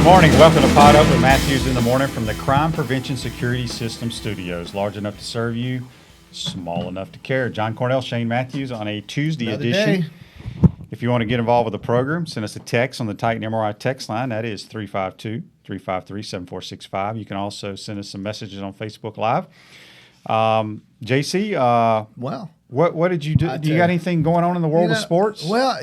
Good morning. Welcome to Pod Up with Matthews in the Morning from the Crime Prevention Security System Studios. Large enough to serve you, small enough to care. John Cornell, Shane Matthews on a Tuesday edition. Day. If you want to get involved with the program, send us a text on the Titan MRI text line. That is 352-353-7465. You can also send us some messages on Facebook Live. JC, Well, what did you do? Do you got anything going on in the world of sports? Well,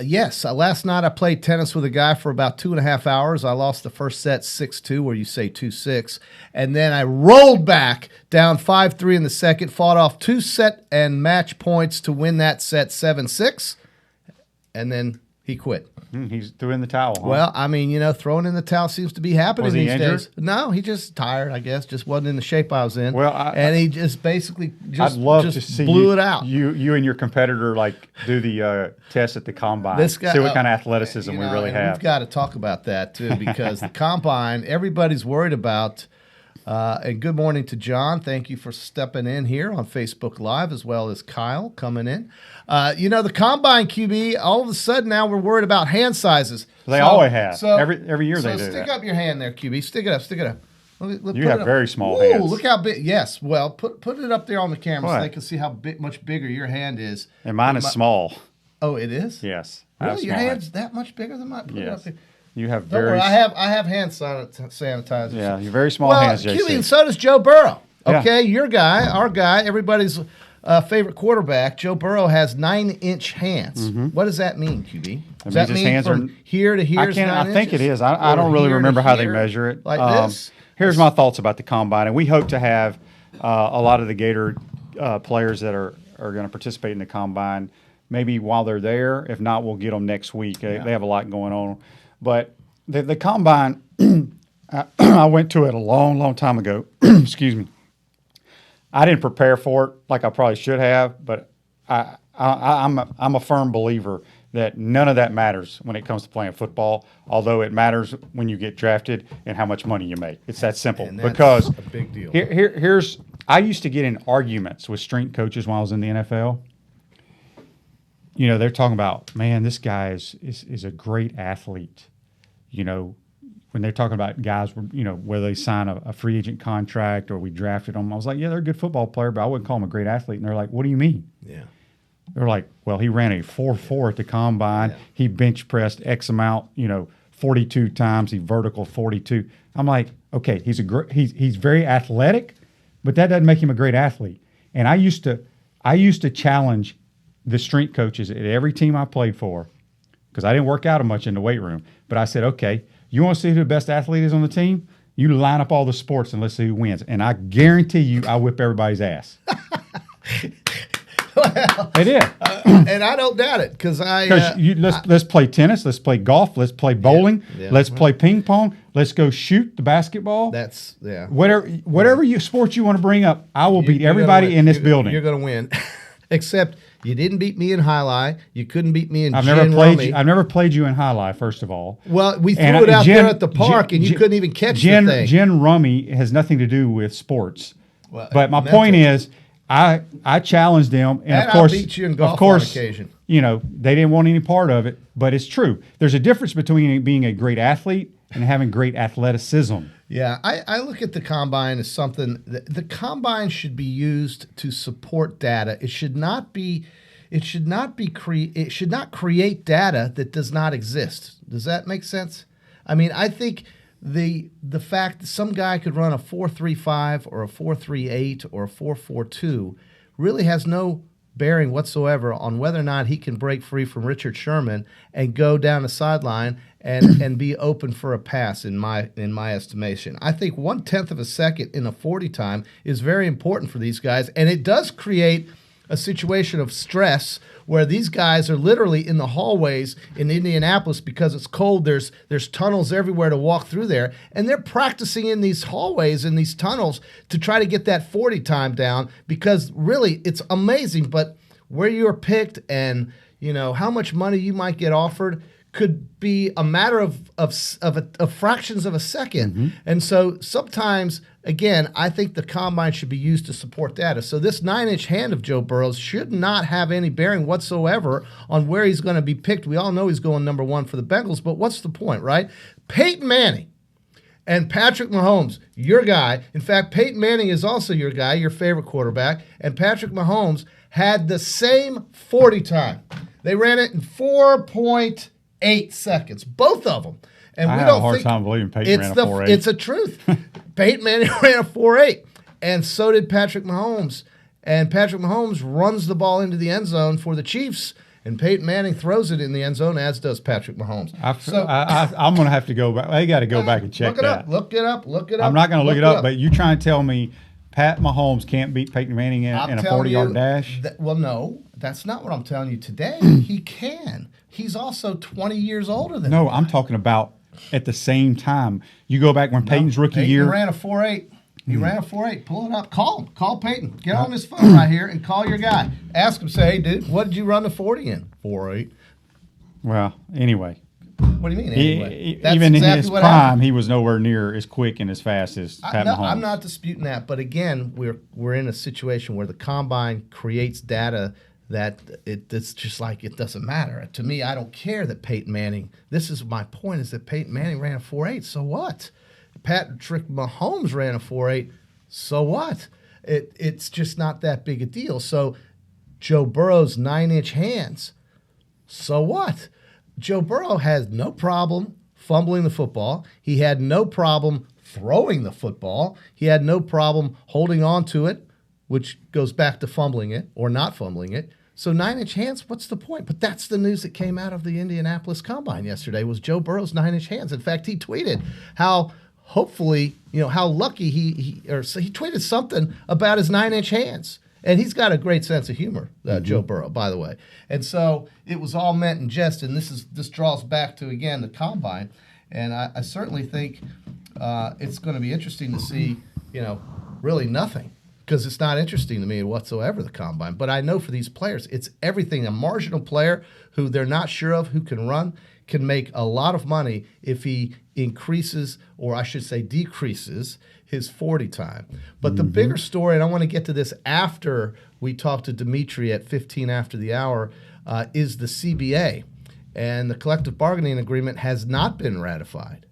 yes. Last night I played tennis with a guy for about 2.5 hours. I lost the first set 6-2, where you say 2-6. And then I rolled back down 5-3 in the second, fought off 2 set and match points to win that set 7-6. And then he quit. He's threw in the towel. Huh? Well, I mean, throwing in the towel seems to be happening Was he these injured? days. No, he just tired, I guess. Just wasn't in the shape I was in. Well, and he just basically I'd love just to see blew it out. You and your competitor do the test at the combine. This guy, see what kind of athleticism we really have. We've got to talk about that too, because the combine, everybody's worried about. And good morning to John. Thank you for stepping in here on Facebook Live, as well as Kyle coming in. The combine, QB, all of a sudden now we're worried about hand sizes. They always have. Every year they do that. Stick up your hand there, QB. Stick it up. Stick it up. You have very small hands. Look how big. Yes. Well, put it up there on the camera What? so they can see how much bigger your hand is. And mine is small. Oh, it is? Yes. I have Really? Your small hand's hands. that much bigger than mine? Put it up Yes. there. You have Don't very. worry, I have hand sanitizer. Yeah, you're very small hands, JC. QB, and so does Joe Burrow. Yeah. Okay, your guy, our guy, everybody's favorite quarterback, Joe Burrow, has 9-inch hands. What does that mean, QB? Does that means his mean hands from are- here to here? I think it is. I don't really remember how they measure it. Like this? Here's my thoughts about the combine, and we hope to have a lot of the Gator players that are going to participate in the combine. Maybe while they're there. If not, we'll get them next week. They have a lot going on, but the combine. I went to it a long time ago. Excuse me. I didn't prepare for it like I probably should have, but I'm a firm believer that none of that matters when it comes to playing football, although it matters when you get drafted and how much money you make. It's that simple. And that's because a big deal. Here's I used to get in arguments with strength coaches when I was in the NFL. They're talking about, man, this guy is a great athlete. When they're talking about guys, whether they sign a free agent contract or we drafted them, I was like, yeah, they're a good football player, but I wouldn't call them a great athlete. And they're like, what do you mean? Yeah. They're like, well, he ran a 4.4 at the combine. Yeah. He bench pressed X amount, 42 times. He vertical 42. I'm like, okay, he's very athletic, but that doesn't make him a great athlete. And I used to challenge the strength coaches at every team I played for, because I didn't work out much in the weight room. But I said, okay, you want to see who the best athlete is on the team? You line up all the sports and let's see who wins. And I guarantee you, I whip everybody's ass. Well, they did. And I don't doubt it, because let's play tennis, let's play golf, let's play bowling, let's play ping pong, let's go shoot the basketball. That's whatever sport you want to bring up, I will beat everybody in this building. You're going to win, except you didn't beat me in highlight. You couldn't beat me in. I've never played you in highlight. First of all, well, we threw it out there at the park, and you couldn't even catch the thing. Gin rummy has nothing to do with sports. Well, but my point is, I challenged them, and of course, I beat you in golf on occasion. They didn't want any part of it, but it's true. There's a difference between being a great athlete and having great athleticism. Yeah, I look at the combine as something. The combine should be used to support data. It should not create data that does not exist. Does that make sense? I mean, I think the fact that some guy could run a 4.35 or a 4.38 or a 4.42 really has no bearing whatsoever on whether or not he can break free from Richard Sherman and go down the sideline and be open for a pass, in my estimation. I think 1/10 of a second in a 40 time is very important for these guys, and it does create a situation of stress where these guys are literally in the hallways in Indianapolis because it's cold. There's tunnels everywhere to walk through there, and they're practicing in these hallways, in these tunnels, to try to get that 40 time down, because really it's amazing. But where you're picked and how much money you might get offered could be a matter of fractions of a second. And so sometimes again, I think the combine should be used to support data. So this 9-inch hand of Joe Burrow's should not have any bearing whatsoever on where he's going to be picked. We all know he's going number 1 for the Bengals, but what's the point, right? Peyton Manning and Patrick Mahomes, your guy. In fact, Peyton Manning is also your guy, your favorite quarterback, and Patrick Mahomes had the same 40 time. They ran it in 4.8 seconds, both of them. And I we have don't a hard think time believing Peyton ran a 4.8. It's a truth. Peyton Manning ran a 4.8, and so did Patrick Mahomes. And Patrick Mahomes runs the ball into the end zone for the Chiefs, and Peyton Manning throws it in the end zone, as does Patrick Mahomes. I'm going to have to go back. I got to go back and check that. Look it up. I'm not going to look it up, but you're trying to tell me Pat Mahomes can't beat Peyton Manning in a 40-yard dash? Well, no, that's not what I'm telling you today. He can. He's also 20 years older than No, him. I'm talking about at the same time. You go back when Peyton's rookie year. He ran a 4.8. He ran a 4.8. Pull it up. Call him. Call Peyton. Get on his phone right here and call your guy. Ask him, say, hey, dude, what did you run the 40 in? 4.8. Well, anyway. What do you mean, anyway? Even in his prime, he was nowhere near as quick and as fast as Pat Mahomes. I'm not disputing that. But again, we're in a situation where the combine creates data that it's just like it doesn't matter. To me, I don't care that Peyton Manning, this is my point, is that Peyton Manning ran a 4.8, so what? Patrick Mahomes ran a 4.8, so what? It's just not that big a deal. So Joe Burrow's 9-inch hands, so what? Joe Burrow has no problem fumbling the football. He had no problem throwing the football. He had no problem holding on to it, which goes back to fumbling it or not fumbling it. So 9-inch hands, what's the point? But that's the news that came out of the Indianapolis Combine yesterday was Joe Burrow's 9-inch hands. In fact, he tweeted how hopefully, how lucky he tweeted something about his 9-inch hands. And he's got a great sense of humor, Joe Burrow, by the way. And so it was all meant in jest, and this draws back to, again, the Combine. And I certainly think it's going to be interesting to see, really nothing. Because it's not interesting to me whatsoever, the Combine. But I know for these players, it's everything. A marginal player who they're not sure of, who can run, can make a lot of money if he increases, or I should say decreases, his 40 time. But the bigger story, and I want to get to this after we talk to Dametri at 15 after the hour, is the CBA. And the collective bargaining agreement has not been ratified.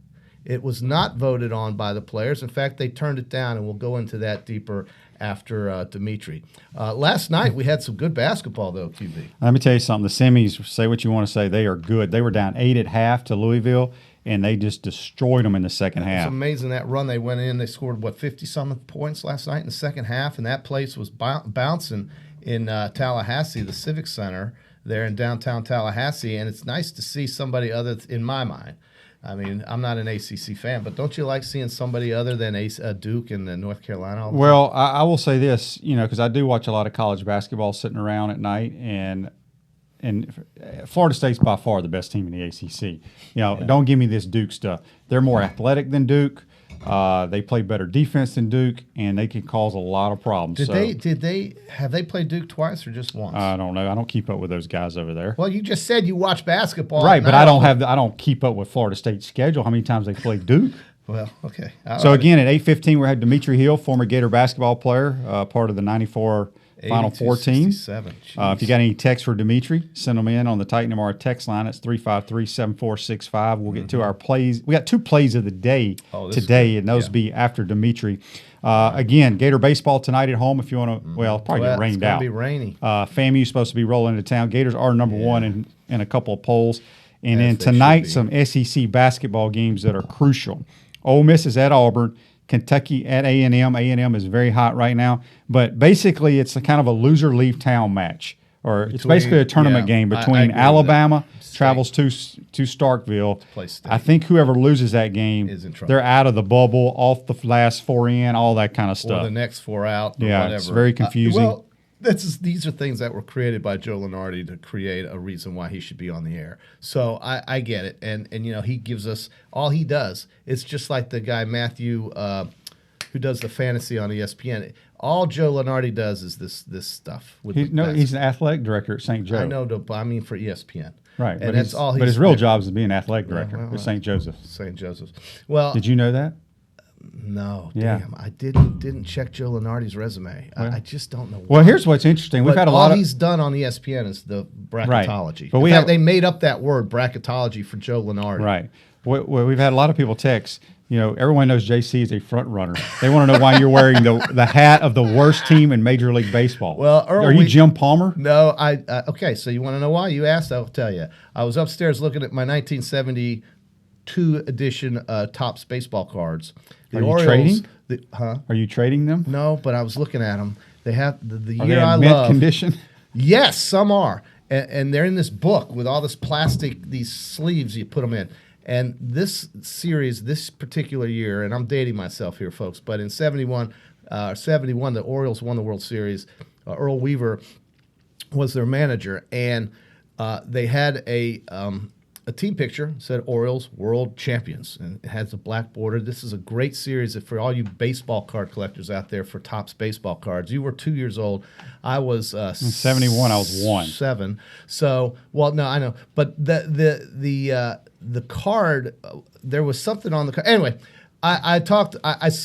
It was not voted on by the players. In fact, they turned it down, and we'll go into that deeper after Dametri. Last night, we had some good basketball, though, QB. Let me tell you something. The semis, say what you want to say, they are good. They were down 8 at half to Louisville, and they just destroyed them in the second half. It's amazing that run they went in. They scored, 50-something points last night in the second half, and that place was bouncing in Tallahassee, the Civic Center there in downtown Tallahassee, and it's nice to see somebody other, in my mind. I mean, I'm not an ACC fan, but don't you like seeing somebody other than Duke and North Carolina? Well, I will say this, because I do watch a lot of college basketball sitting around at night, and Florida State's by far the best team in the ACC. Don't give me this Duke stuff. They're more athletic than Duke. They play better defense than Duke, and they can cause a lot of problems. Have they played Duke twice or just once? I don't know. I don't keep up with those guys over there. Well, you just said you watch basketball, right? But I don't keep up with Florida State's schedule. How many times they played Duke? Well, okay. So again, at 8:15, we had Dametri Hill, former Gator basketball player, part of the '94 Final Four team. If you got any texts for Dametri, send them in on the Titan MR text line. It's 353-7465. We'll get to our plays. We got 2 plays of the day today, and those be after Dametri. Again, Gator baseball tonight at home. If you want to, probably get rained out. It's going to be rainy. FAMU's supposed to be rolling into town. Gators are number 1 in a couple of polls. And then tonight, some SEC basketball games that are crucial. Ole Miss is at Auburn. Kentucky at A&M. A&M is very hot right now. But basically, it's a kind of a loser leave town match. It's basically a tournament game between Alabama, travels to Starkville. I think whoever loses that game, they're out of the bubble, off the last 4 in, all that kind of stuff. Or the next 4 out, or whatever. It's very confusing. These are things that were created by Joe Lunardi to create a reason why he should be on the air. So I get it, and he gives us all he does. It's just like the guy Matthew, who does the fantasy on ESPN. All Joe Lunardi does is this stuff. He's an athletic director at St. Joe. I know, but I mean for ESPN. Right, and that's all. But his real job is to be an athletic director at St. Joseph's. St. Joseph's. Well, did you know that? No, Yeah. damn, I didn't check Joe Lunardi's resume. I just don't know. Well, here's what's interesting. We've But had a all lot of he's done on ESPN is the bracketology. But In we fact, have- they made up that word bracketology for Joe Lunardi. right. We've had a lot of people text. Everyone knows JC is a front runner. They want to know why you're wearing the hat of the worst team in Major League Baseball. Well, Earl, are you Jim Palmer? No, okay. So you want to know why? You asked. I'll tell you. I was upstairs looking at my 1972 edition Topps baseball cards. Are you trading? Huh? Are you trading them? No, but I was looking at them. They have the Are year they I in mint love. condition? Yes, some are, and they're in this book with all this plastic, these sleeves you put them in. And this series, this particular year, and I'm dating myself here, folks, but in 71, the Orioles won the World Series. Earl Weaver was their manager, and they had a team picture, said Orioles World Champions, and it has a black border. This is a great series for all you baseball card collectors out there for Topps baseball cards. You were 2 years old. I was In 71, I was 1. 7. So, well, no, I know, but the card, there was something on the card. Anyway, I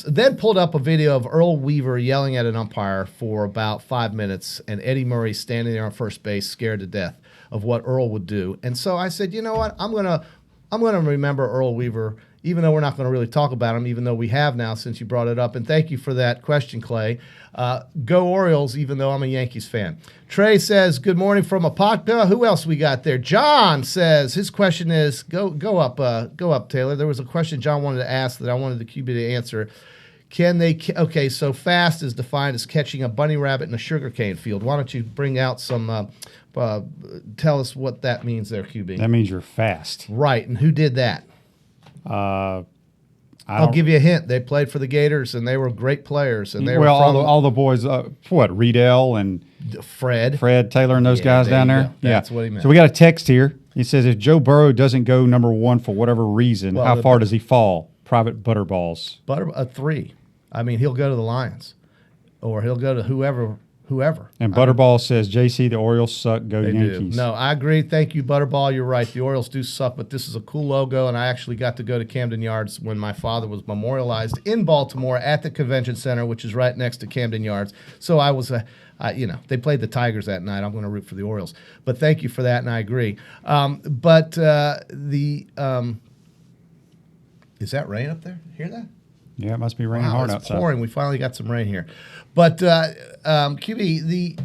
then pulled up a video of Earl Weaver yelling at an umpire for about 5 minutes, and Eddie Murray standing there on first base, scared to death of what Earl would do. And so I said, you know what, I'm gonna remember Earl Weaver, even though we're not going to really talk about him, even though we have now since you brought it up. And thank you for that question, Clay. Go Orioles, even though I'm a Yankees fan. Trey says, good morning from Apopka. Who else we got there? John says, his question is, go up, Taylor. There was a question John wanted to ask that I wanted the QB to answer. Okay, so fast is defined as catching a bunny rabbit in a sugarcane field. Why don't you bring out some, tell us what that means there, QB. That means you're fast. Right, and who did that? I'll give you a hint. They played for the Gators, and they were great players. And they were from all the boys, Riedel and Fred Taylor and those guys down you there. go. That's what he meant. So we got a text here. He says, if Joe Burrow doesn't go number 1 for whatever reason, Well, how far does he fall? Private Butterballs. a 3. I mean, he'll go to the Lions, or he'll go to whoever. And Butterball says, JC, the Orioles suck. Go They Yankees. do. No, I agree. Thank you, Butterball. You're right. The Orioles do suck, but this is a cool logo, and I actually got to go to Camden Yards when my father was memorialized in Baltimore at the Convention Center, which is right next to Camden Yards. So I was, they played the Tigers that night. I'm going to root for the Orioles. But thank you for that, and I agree. Is that rain up there? Hear that? Yeah, it must be raining Wow, hard it's outside. pouring. We finally got some rain here. But QB,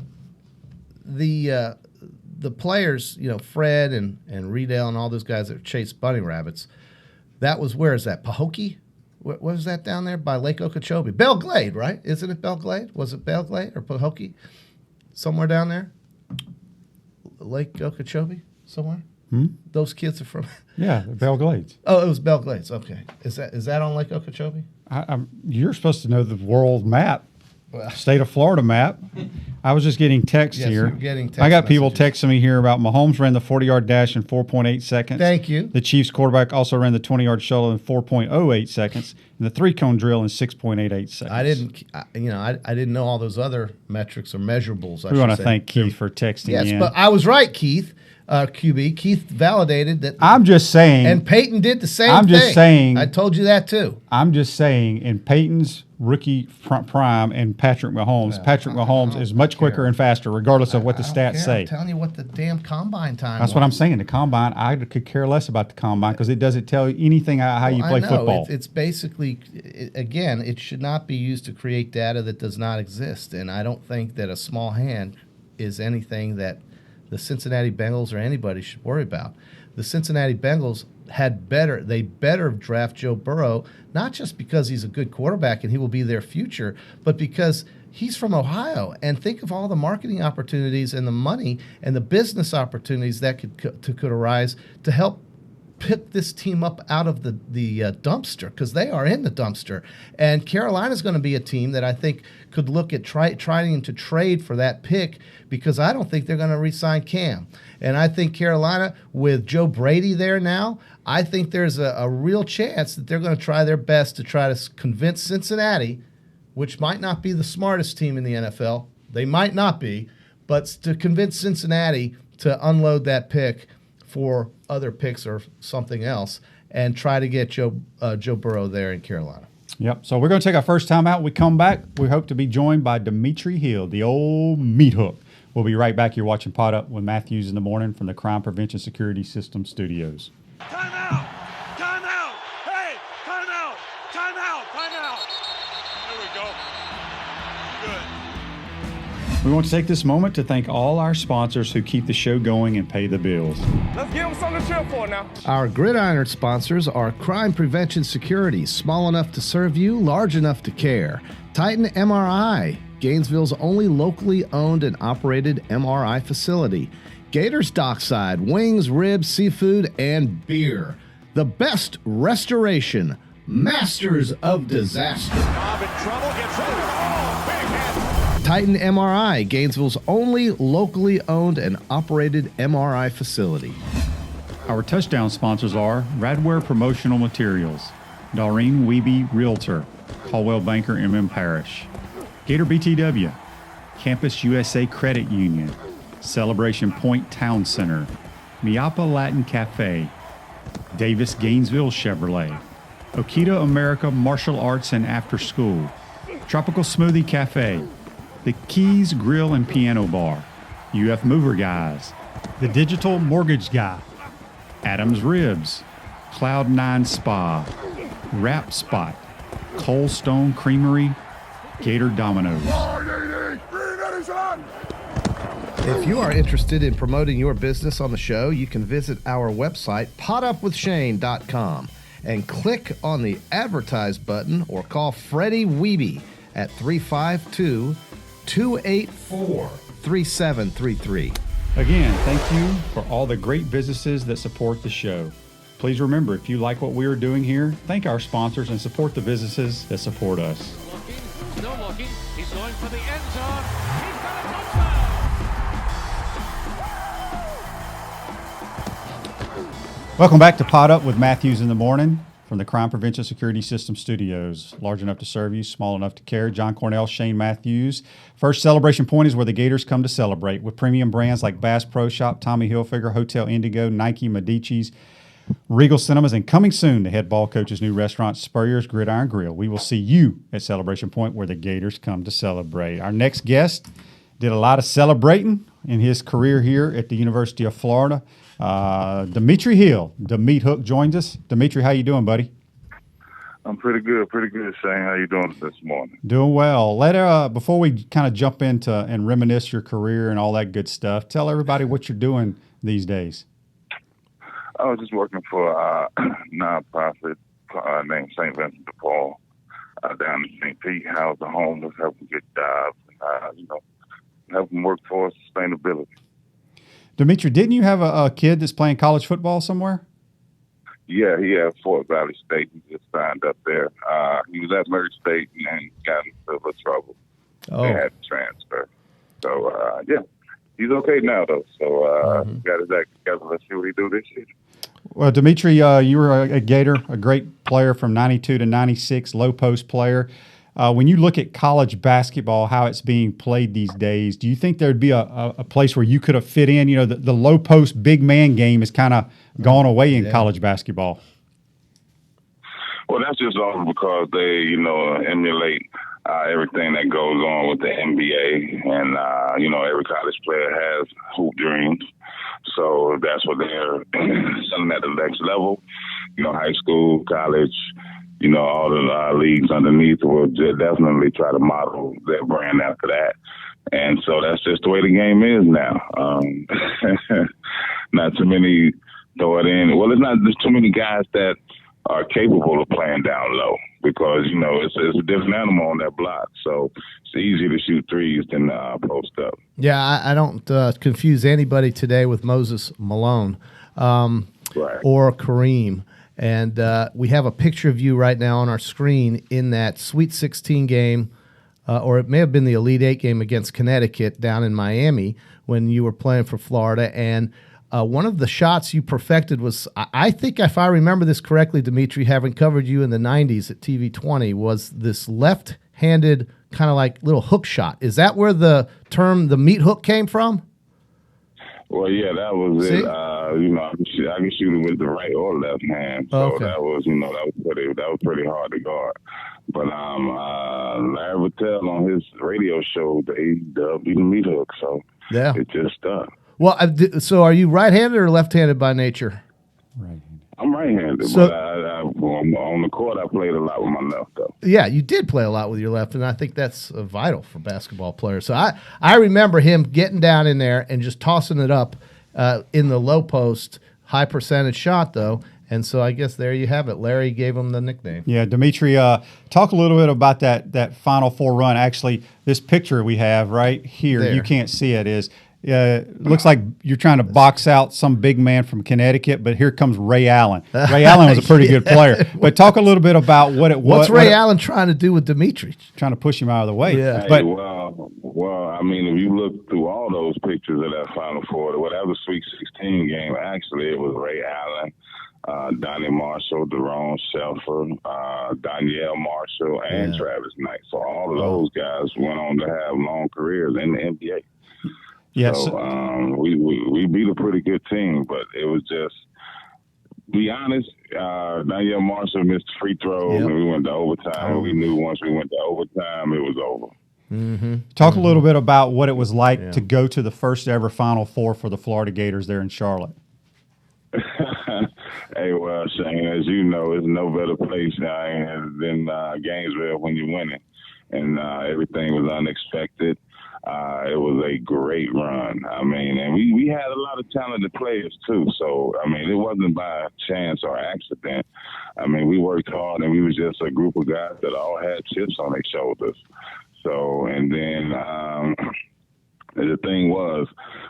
the players, Fred and Riedel and all those guys that chase bunny rabbits, that was, where is that? Pahokee? What was that down there by Lake Okeechobee? Belle Glade, right? Isn't it Belle Glade? Was it Belle Glade or Pahokee? Somewhere down there? Lake Okeechobee? Somewhere? Those kids are from... Yeah, the Belle Glades. Oh, it was Belle Glades. Okay. Is that on Lake Okeechobee? You're supposed to know the world map, state of Florida map. I was just getting texts Yes, here. you're getting text I got people messages. texting me here about Mahomes ran the 40-yard dash in 4.8 seconds. Thank you. The Chiefs quarterback also ran the 20-yard shuttle in 4.08 seconds and the 3-cone drill in 6.88 seconds. I didn't know all those other metrics or measurables. We want to thank Keith for texting Yes, in. but I was right, Keith. QB. Keith validated that. I'm just saying. And Peyton did the same thing. I'm just saying. I told you that too. I'm just saying, in Peyton's rookie prime and Patrick Mahomes is much quicker and faster, regardless of what the stats say. I'm telling you what the damn combine time That's what I'm saying. The combine, I could care less about the combine because it doesn't tell you anything how you play football. It's basically, again, it should not be used to create data that does not exist. And I don't think that a small hand is anything that the Cincinnati Bengals or anybody should worry about. The Cincinnati Bengals they better draft Joe Burrow, not just because he's a good quarterback and he will be their future, but because he's from Ohio. And think of all the marketing opportunities and the money and the business opportunities that could arise to help pick this team up out of the dumpster, because they are in the dumpster. And Carolina's going to be a team that I think could look at trying to trade for that pick, because I don't think they're going to re-sign Cam. And I think Carolina, with Joe Brady there now, I think there's a real chance that they're going to try their best to try to convince Cincinnati, which might not be the smartest team in the NFL. They might not be, but to convince Cincinnati to unload that pick for other picks or something else and try to get Joe Burrow there in Carolina. Yep. So we're going to take our first time out. We come back. We hope to be joined by Dametri Hill, the old meat hook. We'll be right back here watching Pot Up with Matthews in the morning from the Crime Prevention Security System Studios. Time out! Time out! Hey! Time out! Time out! Time out! There we go. Good. We want to take this moment to thank all our sponsors who keep the show going and pay the bills. Let's give them something to cheer for now. Our Gridiron sponsors are Crime Prevention Security, small enough to serve you, large enough to care. Titan MRI, Gainesville's only locally owned and operated MRI facility. Gators Dockside, wings, ribs, seafood, and beer. The best restoration, masters of disaster. Bob in trouble, gets rid of it. Oh, big hit. Titan MRI, Gainesville's only locally owned and operated MRI facility. Our touchdown sponsors are Radware Promotional Materials, Doreen Wiebe Realtor, Caldwell Banker MM Parish, Gator BTW, Campus USA Credit Union, Celebration Point Town Center, Miapa Latin Cafe, Davis Gainesville Chevrolet, Okita America Martial Arts and After School, Tropical Smoothie Cafe, The Keys Grill and Piano Bar, UF Mover Guys, The Digital Mortgage Guy, Adams Ribs, Cloud9 Spa, Wrap Spot, Cold Stone Creamery, Gator Dominoes. If you are interested in promoting your business on the show, you can visit our website, potupwithshane.com, and click on the advertise button or call Freddie Wiebe at 352-284-3733. Again, thank you for all the great businesses that support the show. Please remember, if you like what we are doing here, thank our sponsors and support the businesses that support us. Looking, still looking. He's going for the end zone. He's got a touchdown. Welcome back to Pot Up with Matthews in the morning from the Crime Prevention Security System Studios. Large enough to serve you, small enough to care. John Cornell, Shane Matthews. First celebration point is where the Gators come to celebrate with premium brands like Bass Pro Shop, Tommy Hilfiger, Hotel Indigo, Nike, Medici's, Regal Cinemas, and coming soon, the head ball coach's new restaurant, Spurrier's Gridiron Grill. We will see you at Celebration Point where the Gators come to celebrate. Our next guest did a lot of celebrating in his career here at the University of Florida. Dametri Hill, the Meat Hook, joins us. Dametri, how you doing, buddy? I'm pretty good, Shane. How you doing this morning? Doing well. Before we kind of jump into and reminisce your career and all that good stuff, tell everybody what you're doing these days. I was just working for a nonprofit named St. Vincent de Paul down in St. Pete. House the homeless, help them get jobs, help them work for sustainability. Dametri, didn't you have a kid that's playing college football somewhere? Yeah, he had Fort Valley State. He just signed up there. He was at Murray State and then got into a little trouble. Oh. They had to transfer. So, he's okay now, though. So, got his act together. Let's see what he do this year. Well, Dametri, you were a Gator, a great player from 92 to 96, low post player. When you look at college basketball, how it's being played these days, do you think there'd be a place where you could have fit in? You know, the low post big man game has kind of gone away in college basketball. Well, that's just all because they, emulate everything that goes on with the NBA. And, every college player has hoop dreams. So that's what they're selling at the next level. High school, college, all the leagues underneath will definitely try to model their brand after that. And so that's just the way the game is now. Not too many throw it in. Well, there's too many guys that are capable of playing down low because, it's a different animal on that block. So it's easier to shoot threes than post up. Yeah, I don't confuse anybody today with Moses Malone or Kareem. And we have a picture of you right now on our screen in that Sweet 16 game, or it may have been the Elite 8 game against Connecticut down in Miami when you were playing for Florida. And one of the shots you perfected was, I think if I remember this correctly, Dametri, having covered you in the 90s at TV20, was this left-handed kind of like little hook shot. Is that where the term the meat hook came from? Well, yeah, that was it. I can shoot it with the right or left hand. So Okay. that was pretty hard to guard. But Larry Vitale on his radio show, they dubbed me the meat hook. So Yeah. it just stuck. Well, so are you right-handed or left-handed by nature? Right. I'm right-handed, So- but on the court I played a lot with my left though. Yeah, you did play a lot with your left, and I think that's vital for basketball players. So I remember him getting down in there and just tossing it up in the low post, high percentage shot though. And so I guess there you have it. Larry gave him the nickname. Yeah, Dametri, talk a little bit about that Final Four run. Actually, this picture we have right here, There. you can't see it, is looks like you're trying to box out some big man from Connecticut, but here comes Ray Allen. Ray Allen was a pretty good player. But talk a little bit about what it was. What's Ray Allen trying to do with Dametri? Trying to push him out of the way. Yeah. Hey, But well, I mean, if you look through all those pictures of that Final Four, whatever Sweet 16 game, actually, it was Ray Allen, Donnie Marshall, Daron Shelfer, Danielle Marshall, and Travis Knight. So all of those guys went on to have long careers in the NBA. yes, So we beat a pretty good team, but it was just, be honest, Danielle Marshall missed free throws, Yep. and we went to overtime. We knew once we went to overtime, it was over. talk a little bit about what it was like to go to the first ever Final Four for the Florida Gators there in Charlotte. Hey, well, Shane, as you know, there's no better place than Gainesville when you're winning, and everything was unexpected. It was a great run. I mean, and we had a lot of talented players too. So I mean, it wasn't by chance or accident. I mean, we worked hard, and we was just a group of guys that all had chips on their shoulders. So, and then the thing was,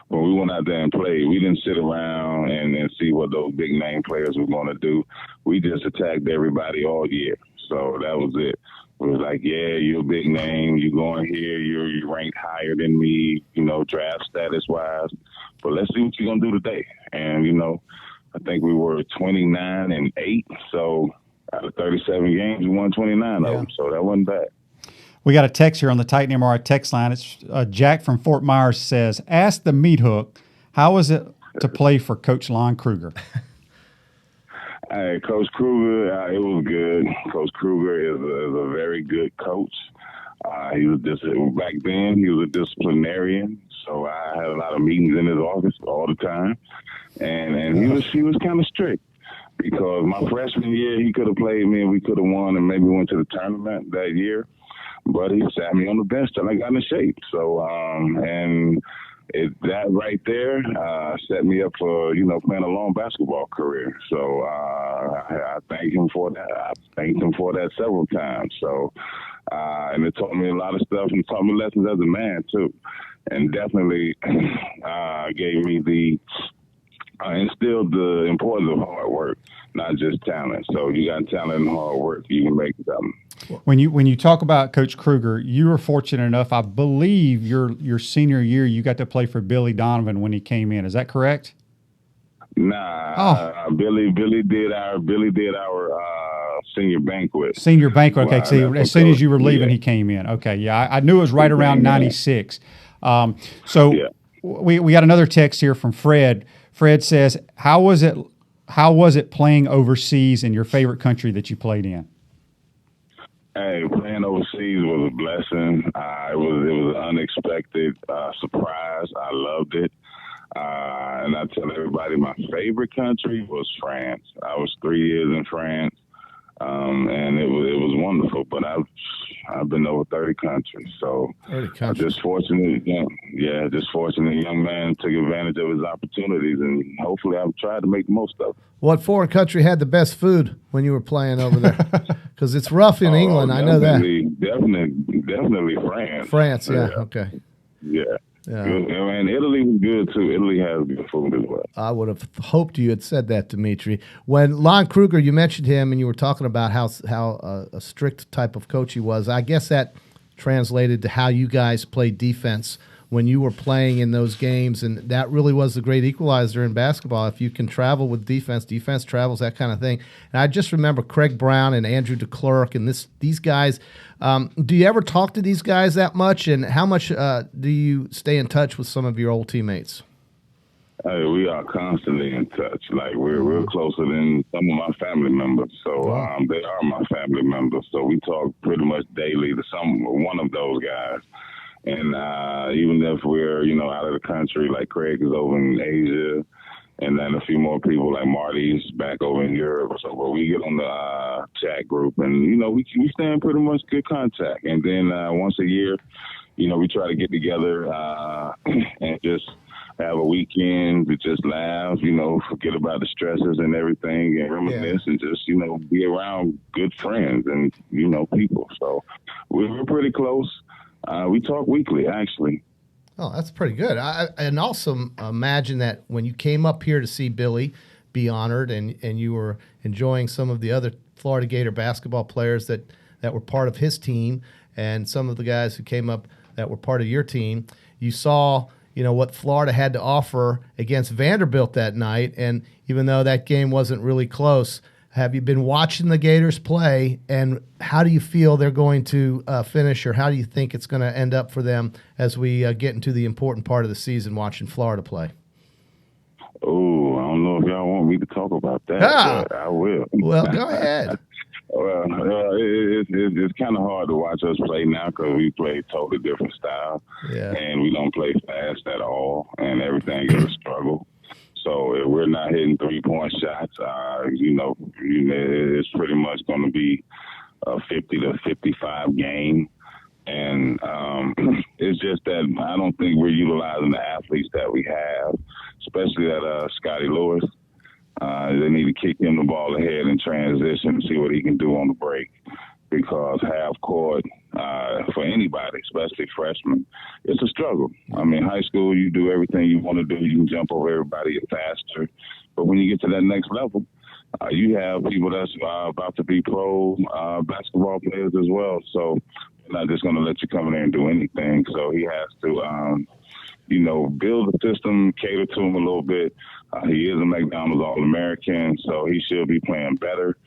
when we went out there and played, we didn't sit around and see what those big name players were going to do. We just attacked everybody all year. So that was it. It was like, yeah, you're a big name. You're going here. You're ranked higher than me, draft status wise. But let's see what you're going to do today. And, I think we were 29-8. So out of 37 games, we won 29 of them. So that wasn't bad. We got a text here on the Titan MRI text line. It's Jack from Fort Myers says, ask the meat hook, how was it to play for Coach Lon Kruger? Hey, Coach Kruger, it was good. Coach Kruger is a very good coach. He was back then, he was a disciplinarian. So I had a lot of meetings in his office all the time. And he was kind of strict. Because my freshman year, he could have played me and we could have won and maybe went to the tournament that year. But he sat me on the bench till I got in shape. So, that right there set me up for, playing a long basketball career. So I thank him for that. I thanked him for that several times. So, and it taught me a lot of stuff and taught me lessons as a man, too. And definitely gave me instilled the importance of hard work, not just talent. So you got talent and hard work, you can make something. When you talk about Coach Kruger, you were fortunate enough, I believe your senior year, you got to play for Billy Donovan when he came in. Is that correct? Nah, Billy did our senior banquet. Senior banquet. Okay, Wow, so that's as soon as you were cool. leaving, Yeah. he came in. Okay, yeah, I knew it was right around Yeah. 96. Yeah. We got another text here from Fred. Fred says, how was it playing overseas in your favorite country that you played in? Hey, playing overseas was a blessing. It was an unexpected surprise. I loved it. And I tell everybody my favorite country was France. I was 3 years in France, and it was wonderful. But I've been over 30 countries, so 30 I'm countries. just fortunate. Just fortunate young man took advantage of his opportunities, and hopefully I've tried to make the most of it. What foreign country had the best food when you were playing over there? Because it's rough in England, I know that. Definitely France. France, yeah, okay. Yeah. Yeah. Good. And Italy was good too. Italy has good food as well. I would have hoped you had said that, Dametri. When Lon Kruger, you mentioned him, and you were talking about how a strict type of coach he was. I guess that translated to how you guys played defense when you were playing in those games, and that really was the great equalizer in basketball. If you can travel with defense travels, that kind of thing. And I just remember Craig Brown and Andrew DeClerc and these guys. Do you ever talk to these guys that much, and how much do you stay in touch with some of your old teammates? Hey, we are constantly in touch. Like we're closer than some of my family members. So Wow. they are my family members. So we talk pretty much daily to one of those guys. And even if we're out of the country, like Craig is over in Asia, and then a few more people like Marty's back over in Europe. So but we get on the chat group, and we stay in pretty much good contact. And then once a year, we try to get together and just have a weekend to just laugh, forget about the stresses and everything and reminisce and just, be around good friends and, people. So we're pretty close. We talk weekly, actually. Oh, that's pretty good. And also imagine that when you came up here to see Billy be honored and you were enjoying some of the other Florida Gator basketball players that were part of his team and some of the guys who came up that were part of your team, you saw what Florida had to offer against Vanderbilt that night. And even though that game wasn't really close, have you been watching the Gators play, and how do you feel they're going to finish, or how do you think it's going to end up for them as we get into the important part of the season watching Florida play? Oh, I don't know if y'all want me to talk about that, but I will. Well, go ahead. Well, it's kind of hard to watch us play now because we play totally different style, and we don't play fast at all, and everything is a struggle. So if we're not hitting 3-point shots, it's pretty much going to be a 50 to 55 game. And it's just that I don't think we're utilizing the athletes that we have, especially that Scotty Lewis. They need to kick him the ball ahead in transition and see what he can do on the break, because half court for anybody, especially freshmen, it's a struggle. I mean, high school, you do everything you want to do. You can jump over everybody, you're faster. But when you get to that next level, you have people that's about to be pro basketball players as well. So they're not just going to let you come in there and do anything. So he has to build the system, cater to him a little bit. He is a McDonald's All-American, so he should be playing better.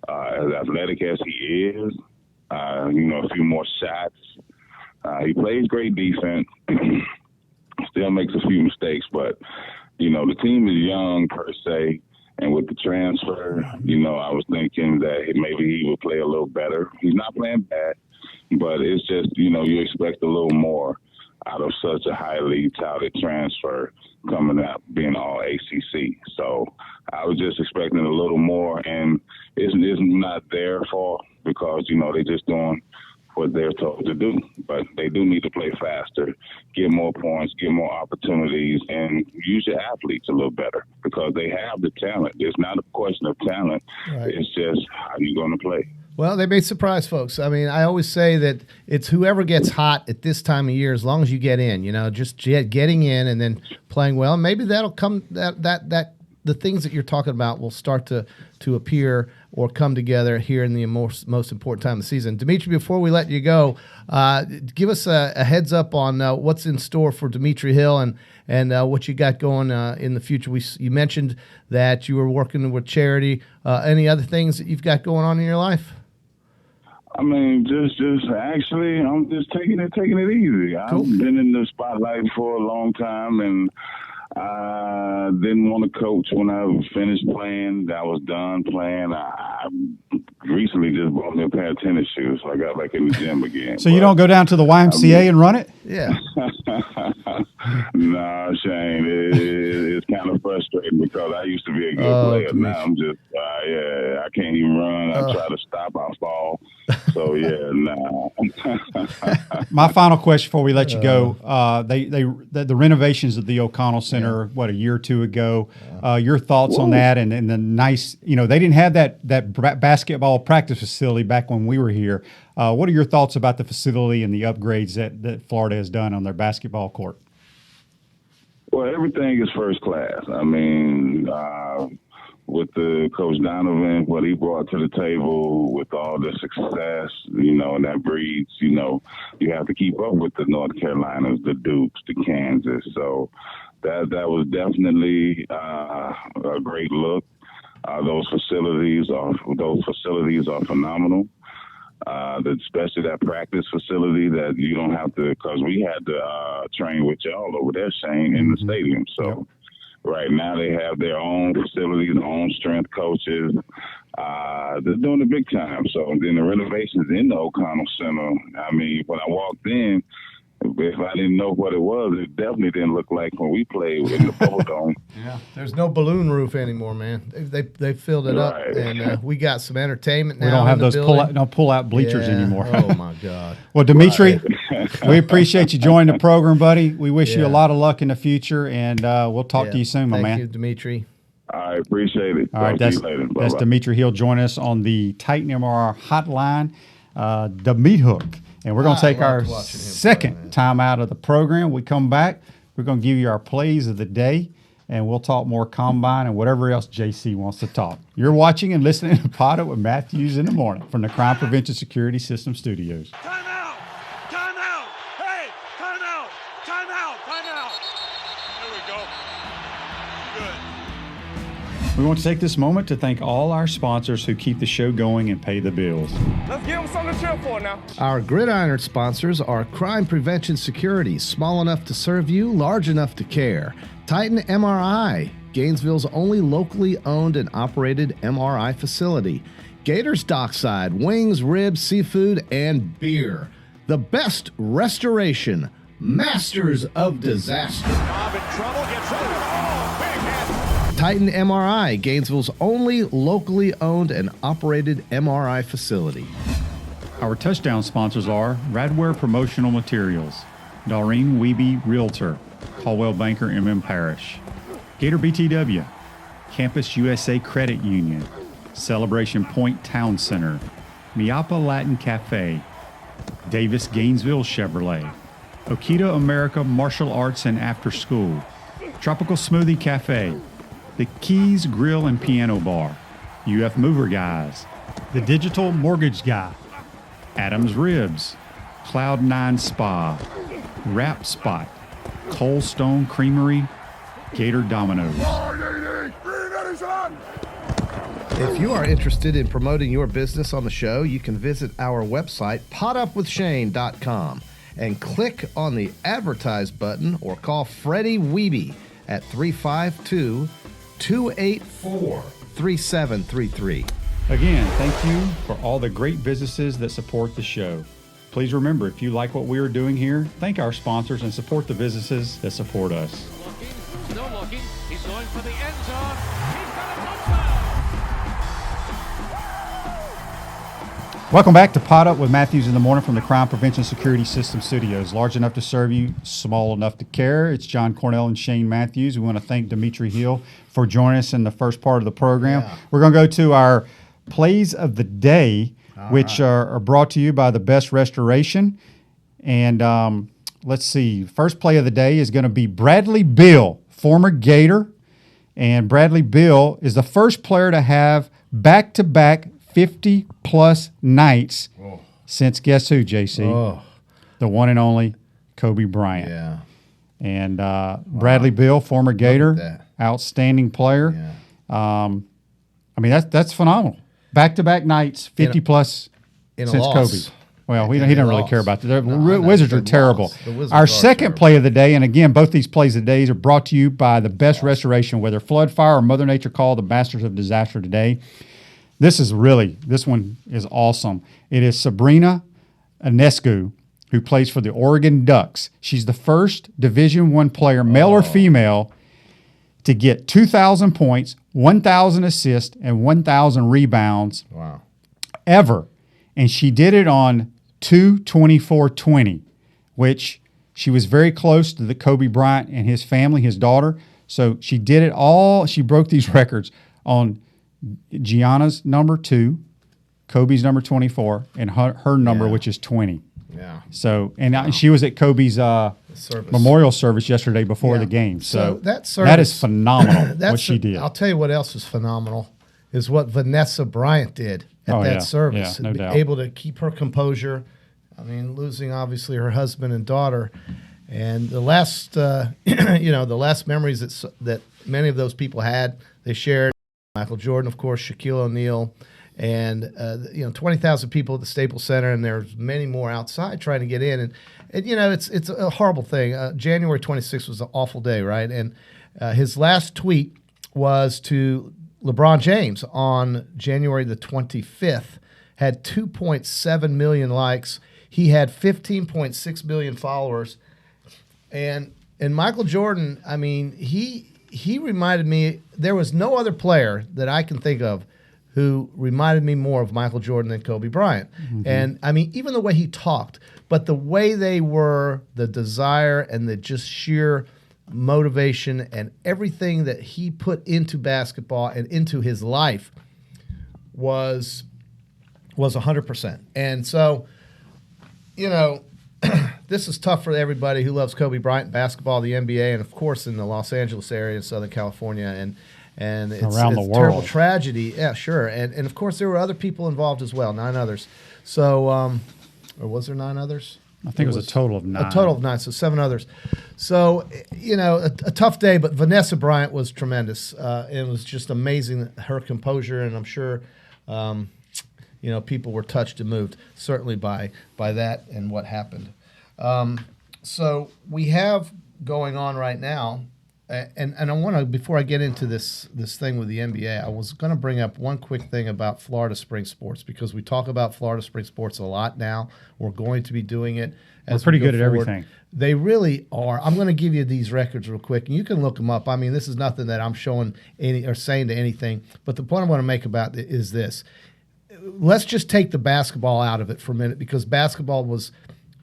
As athletic as he is, a few more shots. He plays great defense, still makes a few mistakes, but, the team is young per se. And with the transfer, I was thinking that maybe he would play a little better. He's not playing bad, but it's just, you expect a little more out of such a highly touted transfer coming out being all ACC. So I was just expecting a little more, and it's not their fault because, they're just doing what they're told to do. But they do need to play faster, get more points, get more opportunities, and use your athletes a little better because they have the talent. It's not a question of talent. Right. It's just how you're going to play. Well, they may surprise folks. I mean, I always say that it's whoever gets hot at this time of year, as long as you get in, just getting in and then playing well. Maybe that'll come, that the things that you're talking about will start to appear or come together here in the most important time of the season. Dametri, before we let you go, give us a heads up on what's in store for Dametri Hill and what you got going in the future. You mentioned that you were working with charity. Any other things that you've got going on in your life? I mean, just actually, I'm just taking it easy. Cool. I've been in the spotlight for a long time, and I didn't want to coach when I finished playing. I was done playing. I recently just bought me a pair of tennis shoes, so I got back in the gym again. So you don't go down to the YMCA and run it? Yeah. No, Shane, it's kind of frustrating because I used to be a good player. Now I'm just, I can't even run. I try to stop, I fall. So yeah, no. My final question before we let you go: the renovations of the O'Connell Center, a year or two ago. Your thoughts on that, and the nice, they didn't have that basketball practice facility back when we were here. What are your thoughts about the facility and the upgrades that Florida has done on their basketball court? Well, everything is first class. I mean, with the Coach Donovan, what he brought to the table with all the success, and that breeds, you have to keep up with the North Carolinas, the Dukes, the Kansas. So that was definitely a great look. Those facilities are phenomenal. Especially that practice facility that you don't have to, because we had to train with y'all over there, Shane, in the stadium. So Right now, they have their own facilities, their own strength coaches. They're doing the big time. So then the renovations in the O'Connell Center. I mean, when I walked in, if I didn't know what it was, it definitely didn't look like when we played in the Bubble Dome. Yeah, there's no balloon roof anymore, man. They filled it up, Right. and we got some entertainment now. We don't have in the those building. pull out bleachers Yeah. anymore. Oh my God. Well, Dametri, we appreciate you joining the program, buddy. We wish you Yeah. a lot of luck in the future, and we'll talk to you soon, my man. Thank you, Dametri. I appreciate it. All right, Talk to that's you later. that's Bye-bye. Dametri. He'll join us on the Titan MRR hotline, the Meat Hook. And we're going to I take our loved watching him play, second man. time out of the program. We come back, we're going to give you our plays of the day, and we'll talk more combine and whatever else JC wants to talk. You're watching and listening to Pod It with Matthews in the morning from the Crime Prevention Security System Studios. Time out! Time out! Hey! Time out! Time out! Time out! There we go. Good. We want to take this moment to thank all our sponsors who keep the show going and pay the bills. Let's give them something to cheer for now. Our Gridiron sponsors are Crime Prevention Security, small enough to serve you, large enough to care. Titan MRI, Gainesville's only locally owned and operated MRI facility. Gators Dockside, wings, ribs, seafood, and beer. The best restoration, masters of disaster. Bob in trouble, gets rid of it. Oh, big hit. Titan MRI, Gainesville's only locally owned and operated MRI facility. Our touchdown sponsors are Radware Promotional Materials, Doreen Wiebe Realtor, Caldwell Banker MM Parish, Gator BTW, Campus USA Credit Union, Celebration Point Town Center, Miapa Latin Cafe, Davis Gainesville Chevrolet, Okita America Martial Arts and After School, Tropical Smoothie Cafe, The Keys Grill and Piano Bar, UF Mover Guys, The Digital Mortgage Guy, Adams Ribs, Cloud9 Spa, Wrap Spot, Cold Stone Creamery, Gator Dominoes. If you are interested in promoting your business on the show, you can visit our website, potupwithshane.com, and click on the advertise button or call Freddie Wiebe at 352-284-3733. Again, thank you for all the great businesses that support the show. Please remember, if you like what we are doing here, thank our sponsors and support the businesses that support us. Looking, still looking. He's going for the end zone. He's got a touchdown. Welcome back to Pot Up with Matthews in the morning from the Crime Prevention Security System Studios. Large enough to serve you, small enough to care. It's John Cornell and Shane Matthews. We want to thank Dametri Hill for joining us in the first part of the program. Yeah. We're going to go to our plays of the day, which are brought to you by the Best Restoration. And let's see. First play of the day is going to be Bradley Beal, former Gator. And Bradley Beal is the first player to have back-to-back 50-plus nights since guess who, JC? Oh, The one and only Kobe Bryant. yeah. And Bradley Beal, former Gator, that. outstanding player. Yeah. I mean, that's phenomenal. Back-to-back nights, 50-plus in a since loss. Kobe. Well, he In a didn't really loss. care about that. No, I know. Wizards are Good terrible. loss. The Wizards Our are second terrible. play of the day, and again, both these plays of the days are brought to you by the Best Restoration, whether flood, fire, or Mother Nature call the masters of disaster today. This one is awesome. It is Sabrina Ionescu, who plays for the Oregon Ducks. She's the first Division I player, male or female, to get 2,000 points, 1,000 assists, and 1,000 rebounds Wow. ever. And she did it on 2/24/20, which she was very close to the Kobe Bryant and his family, his daughter. So she did it all. She broke these records on Gianna's number 2, Kobe's number 24, and her number, Yeah. which is 20. Yeah. So, and she was at Kobe's Service. memorial service yesterday before Yeah. the game. So, So that that is service- phenomenal That's what she did. I'll tell you what else is phenomenal is what Vanessa Bryant did at Oh, that yeah. service. Yeah, no doubt. Able to keep her composure. I mean, losing obviously her husband and daughter, and the last, the last memories that many of those people had, they shared. Michael Jordan, of course, Shaquille O'Neal, and 20,000 people at the Staples Center, and there's many more outside trying to get in. And it's a horrible thing. January 26th was an awful day, right? And His last tweet was to LeBron James on January the 25th, had 2.7 million likes. He had 15.6 million followers. And Michael Jordan, I mean, he reminded me, there was no other player that I can think of who reminded me more of Michael Jordan than Kobe Bryant. Mm-hmm. And, I mean, even the way he talked, but the way they were, the desire and the just sheer motivation and everything that he put into basketball and into his life was 100%. And so, you know, this is tough for everybody who loves Kobe Bryant basketball, the NBA, and of course in the Los Angeles area in Southern California, and it's around the a world. Terrible tragedy. Yeah, sure. And of course there were other people involved as well, 9 others. So, or was there 9 others? I think it was a total of 9. A total of 9, so 7 others. So, you know, a tough day, but Vanessa Bryant was tremendous. It was just amazing, her composure, and I'm sure, you know, people were touched and moved, certainly by that and what happened. So we have going on right now, and I want to, before I get into this thing with the NBA, I was going to bring up one quick thing about Florida spring sports, because we talk about Florida spring sports a lot now. We're going to be doing it as we're pretty we go good at forward. everything. They really are. I'm going to give you these records real quick, and you can look them up. I mean, this is nothing that I'm showing any or saying to anything, but the point I want to make about it is this. Let's just take the basketball out of it for a minute, because basketball was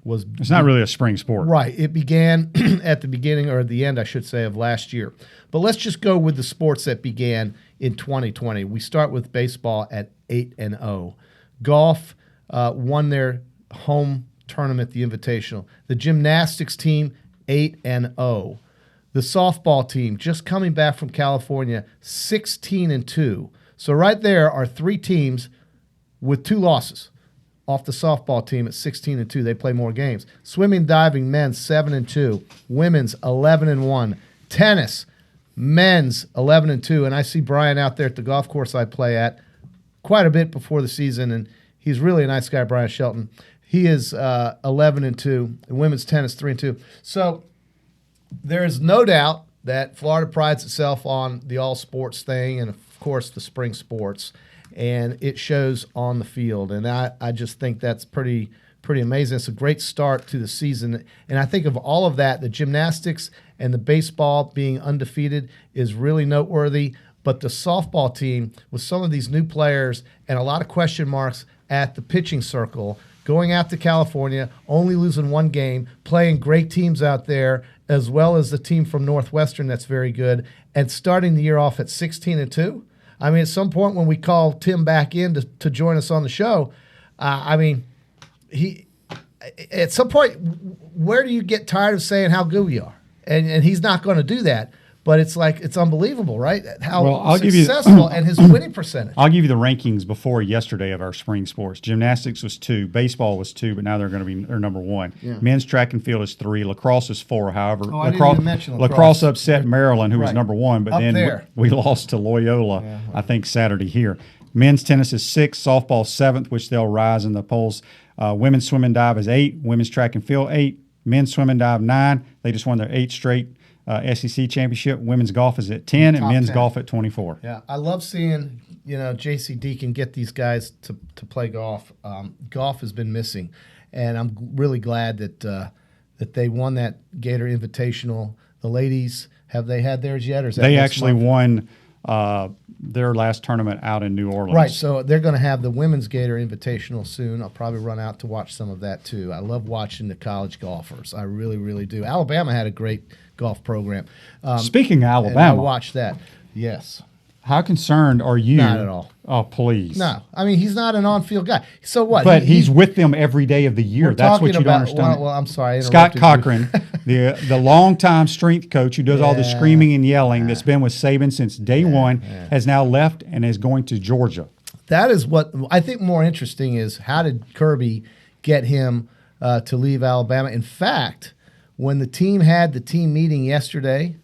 It's not really a spring sport. right. It began at the beginning, or at the end, I should say, of last year. But let's just go with the sports that began in 2020. We start with baseball at 8-0. Golf won their home tournament, the Invitational. The gymnastics team, 8-0. The softball team, just coming back from California, 16-2. So right there are 3 teams with 2 losses off the softball team at 16-2. They play more games. Swimming, diving, men's 7-2. Women's 11-1. Tennis, men's 11-2. And I see Brian out there at the golf course I play at quite a bit before the season, and he's really a nice guy, Brian Shelton. He is 11-2. And women's tennis 3-2. So there is no doubt that Florida prides itself on the all sports thing, and of course the spring sports. And it shows on the field. And I just think that's pretty amazing. It's a great start to the season. And I think of all of that, the gymnastics and the baseball being undefeated is really noteworthy. But the softball team, with some of these new players and a lot of question marks at the pitching circle, going out to California, only losing 1 game, playing great teams out there, as well as the team from Northwestern that's very good, and starting the year off at 16-2. I mean, at some point when we call Tim back in to join us on the show, I mean, at some point, where do you get tired of saying how good we are? And he's not going to do that. But it's like, it's unbelievable, right? How successful and his winning percentage. I'll give you the rankings before yesterday of our spring sports. Gymnastics was 2, baseball was 2, but now they're going to be number 1. Yeah. Men's track and field is 3, lacrosse is 4. However, I didn't even mention lacrosse upset Maryland, who was number 1, but Up then there. we lost to Loyola, I think Saturday here. Men's tennis is 6, softball 7th, which they'll rise in the polls. Women's swim and dive is 8, women's track and field 8, men's swim and dive 9. They just won their 8th straight SEC championship. Women's golf is at 10 and men's 10. golf at 24. Yeah, I love seeing, you know, J.C. Deacon get these guys to play golf. Golf has been missing, and I'm really glad that they won that Gator Invitational. The ladies, have they had theirs yet? Or is that they next actually month? won their last tournament out in New Orleans. Right, so they're going to have the Women's Gator Invitational soon. I'll probably run out to watch some of that too. I love watching the college golfers. I really, really do. Alabama had a great golf program. Speaking of and I Alabama, watched that. Yes. how concerned are you? Not at all. Oh, please. No, I mean, he's not an on-field guy. So what? But he's with them every day of the year. we're That's what talking you don't about- understand. Well, I'm sorry. I Scott interrupted you. Cochran, the longtime strength coach who does all the Yeah. screaming and yelling that's been with Saban since day one, has now left and is going to Georgia. That is what I think more interesting is, how did Kirby get him to leave Alabama? In fact, when the team had the team meeting yesterday,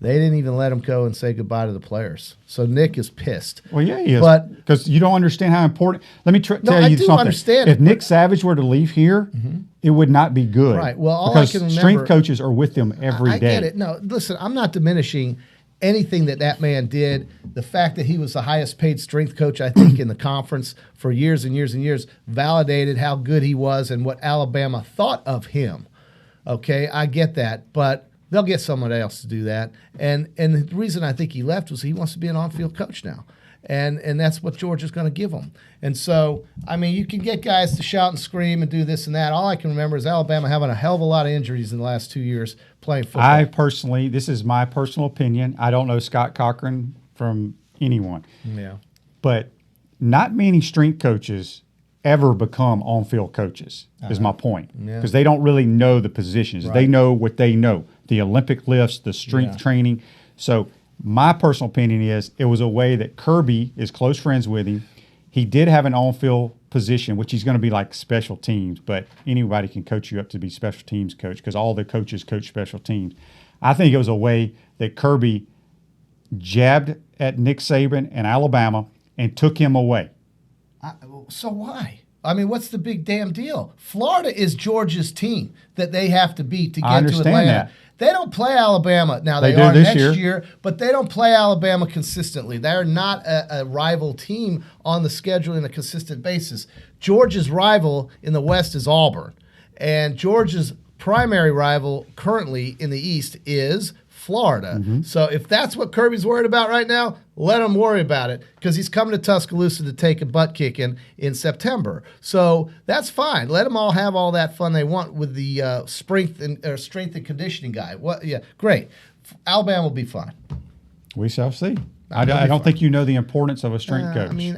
they didn't even let him go and say goodbye to the players. So Nick is pissed. Well, yeah, he is. But- because you don't understand how important. Let me tell I you do something. understand If it, Nick Savage were to leave here, it would not be good. Right. Well, all because I can remember, strength coaches are with them every day. I get it. No, listen, I'm not diminishing anything that man did. The fact that he was the highest paid strength coach, I think, in the conference for years and years and years validated how good he was and what Alabama thought of him. Okay, I get that, but they'll get someone else to do that. And the reason I think he left was he wants to be an on-field coach now. And that's what Georgia's going to give him. And so, I mean, you can get guys to shout and scream and do this and that. All I can remember is Alabama having a hell of a lot of injuries in the last 2 years playing football. This is my personal opinion. I don't know Scott Cochran from anyone. Yeah. But not many strength coaches ever become on-field coaches, is my point. Because they don't really know the positions. Right. They know what they know, the Olympic lifts, the strength training. So my personal opinion is it was a way that Kirby is close friends with him. He did have an on-field position, which he's going to be like special teams, but anybody can coach you up to be special teams coach because all the coaches coach special teams. I think it was a way that Kirby jabbed at Nick Saban and Alabama and took him away. So why? I mean, what's the big damn deal? Florida is Georgia's team that they have to beat to get to Atlanta. That. They don't play Alabama. Now, they are next year, but they don't play Alabama consistently. They're not a rival team on the schedule on a consistent basis. Georgia's rival in the West is Auburn, and Georgia's primary rival currently in the East is Florida. Mm-hmm. So if that's what Kirby's worried about right now, let him worry about it because he's coming to Tuscaloosa to take a butt kicking in September. So that's fine. Let them all have all that fun they want with the strength and conditioning guy. Yeah, great. Alabama will be fine. We shall see. I don't think you know the importance of a strength coach. I mean,